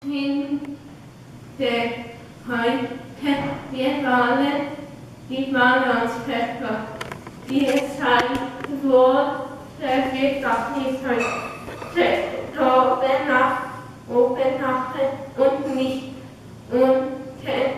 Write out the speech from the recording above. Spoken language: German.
heute wir waren die Ballonspepper, die es sein wohl, der wird doch nicht heute oben nach und nicht unten